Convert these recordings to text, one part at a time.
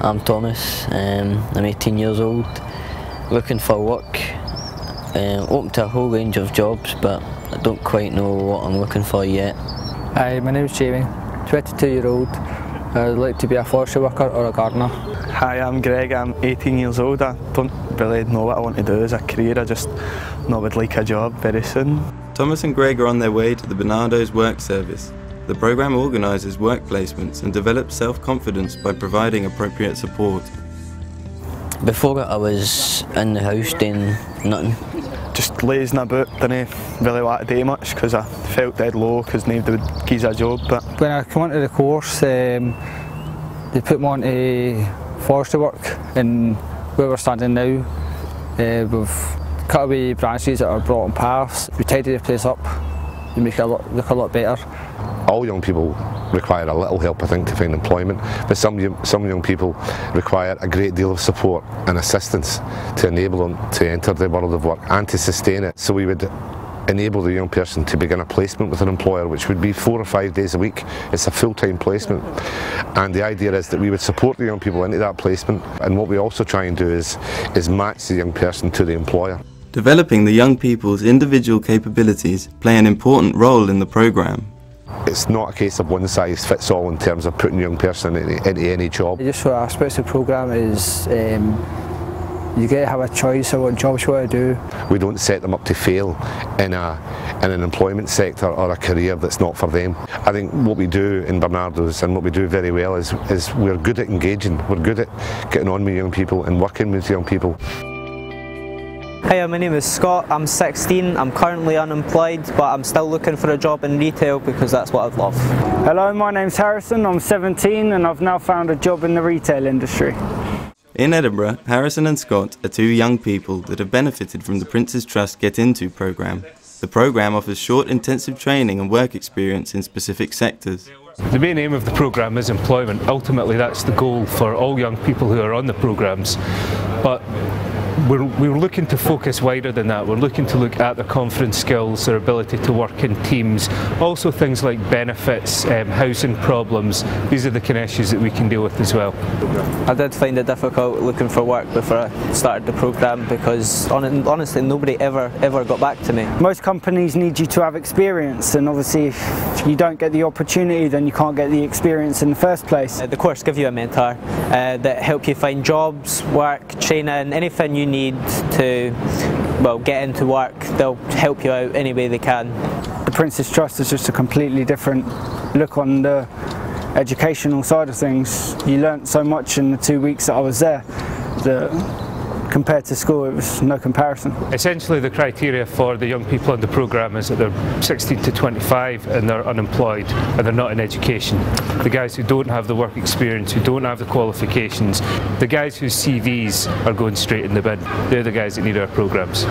I'm Thomas, I'm 18 years old, looking for work, open to a whole range of jobs, but I don't quite know what I'm looking for yet. Hi, my name is Jamie, 22-year-old. I'd like to be a forestry worker or a gardener. Hi, I'm Greg, I'm 18 years old. I don't really know what I want to do as a career, I just know I would like a job very soon. Thomas and Greg are on their way to the Bernardo's Work Service. The programme organises work placements and develops self-confidence by providing appropriate support. Before that I was in the house doing nothing. Just lazing about, didn't really want to do much because I felt dead low because nobody would give us a job. But when I came onto the course, they put me on to forestry work, and where we're standing now, we've cut away branches that are brought in paths, we tidy the place up, we make it look a lot better. All young people require a little help, I think, to find employment, but some young people require a great deal of support and assistance to enable them to enter the world of work and to sustain it. So we would enable the young person to begin a placement with an employer, which would be 4 or 5 days a week. It's a full-time placement, and the idea is that we would support the young people into that placement, and what we also try and do is match the young person to the employer. Developing the young people's individual capabilities play an important role in the programme. It's not a case of one size fits all in terms of putting a young person into any job. Just what aspects of the programme is you get to have a choice of what jobs you want to do. We don't set them up to fail in an employment sector or a career that's not for them. I think what we do in Bernardo's and what we do very well is we're good at engaging, we're good at getting on with young people and working with young people. Hi, my name is Scott, I'm 16, I'm currently unemployed, but I'm still looking for a job in retail because that's what I love. Hello, my name's Harrison, I'm 17 and I've now found a job in the retail industry. In Edinburgh, Harrison and Scott are two young people that have benefited from the Prince's Trust Get Into programme. The programme offers short, intensive training and work experience in specific sectors. The main aim of the programme is employment. Ultimately, that's the goal for all young people who are on the programmes. But we're looking to focus wider than that. We're looking to look at their confidence skills, their ability to work in teams, also things like benefits, housing problems. These are the kind of issues that we can deal with as well. I did find it difficult looking for work before I started the programme because honestly nobody ever got back to me. Most companies need you to have experience, and obviously if you don't get the opportunity then you can't get the experience in the first place. The course gives you a mentor that help you find jobs, work, training, anything you need to get into work. They'll help you out any way they can. The Prince's Trust is just a completely different look on the educational side of things. You learnt so much in the 2 weeks that I was there that compared to school it was no comparison. Essentially the criteria for the young people in the programme is that they're 16 to 25 and they're unemployed and they're not in education. The guys who don't have the work experience, who don't have the qualifications, the guys whose CVs are going straight in the bin, they're the guys that need our programmes.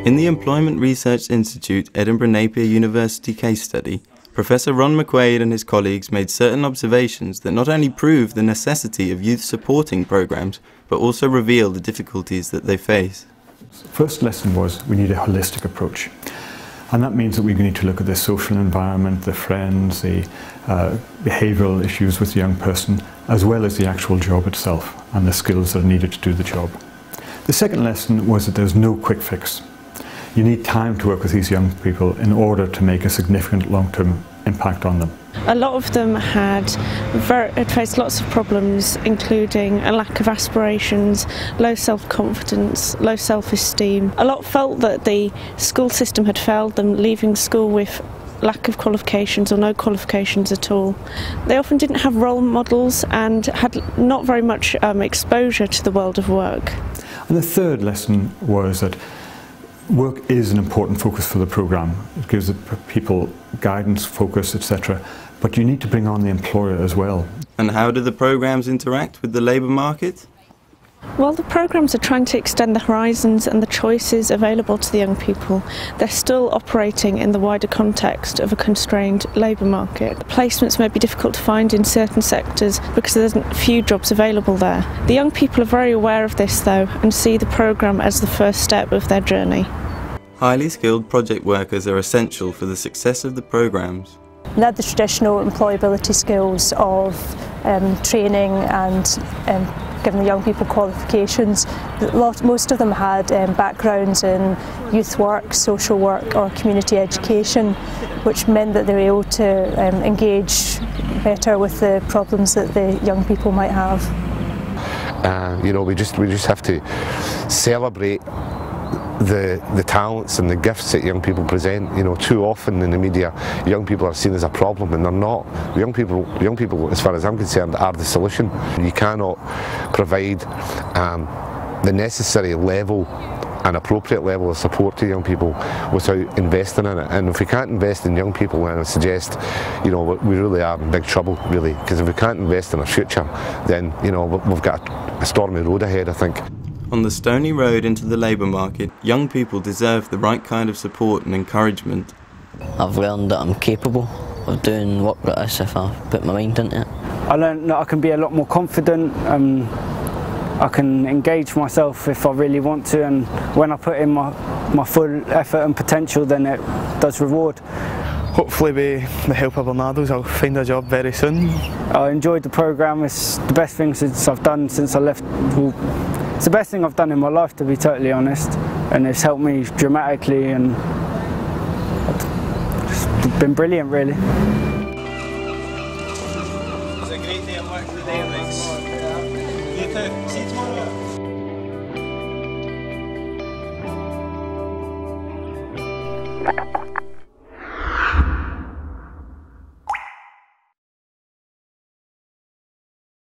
In the Employment Research Institute Edinburgh Napier University case study, Professor Ron McQuaid and his colleagues made certain observations that not only prove the necessity of youth supporting programmes, but also reveal the difficulties that they face. The first lesson was we need a holistic approach. And that means that we need to look at the social environment, the friends, the behavioural issues with the young person, as well as the actual job itself and the skills that are needed to do the job. The second lesson was that there's no quick fix. You need time to work with these young people in order to make a significant long-term impact on them. A lot of them had faced lots of problems, including a lack of aspirations, low self-confidence, low self-esteem. A lot felt that the school system had failed them, leaving school with lack of qualifications or no qualifications at all. They often didn't have role models and had not very much exposure to the world of work. And the third lesson was that work is an important focus for the programme. It gives the people guidance, focus, etc. But you need to bring on the employer as well. And how do the programmes interact with the labour market? Well, the programmes are trying to extend the horizons and the choices available to the young people. They're still operating in the wider context of a constrained labour market. Placements may be difficult to find in certain sectors because there's few jobs available there. The young people are very aware of this though and see the programme as the first step of their journey. Highly skilled project workers are essential for the success of the programmes. They had the traditional employability skills of training and giving the young people qualifications. Most of them had backgrounds in youth work, social work or community education, which meant that they were able to engage better with the problems that the young people might have. You know, we just have to celebrate the talents and the gifts that young people present. You know, too often in the media, young people are seen as a problem, and they're not. Young people, as far as I'm concerned, are the solution. You cannot provide the necessary level, an appropriate level of support to young people without investing in it. And if we can't invest in young people, then I suggest, you know, we really are in big trouble, really, because if we can't invest in our future, then, you know, we've got a stormy road ahead, I think. On the stony road into the labour market, young people deserve the right kind of support and encouragement. I've learned that I'm capable of doing work like this if I put my mind into it. I learned that I can be a lot more confident. I can engage myself if I really want to, and when I put in my full effort and potential, then it does reward. Hopefully with the help of Bernardo's I'll find a job very soon. I enjoyed the programme. It's the best thing I've done since I left. It's the best thing I've done in my life, to be totally honest, and it's helped me dramatically, and it's been brilliant, really. It's a great day of work today, thanks. You too. See you tomorrow.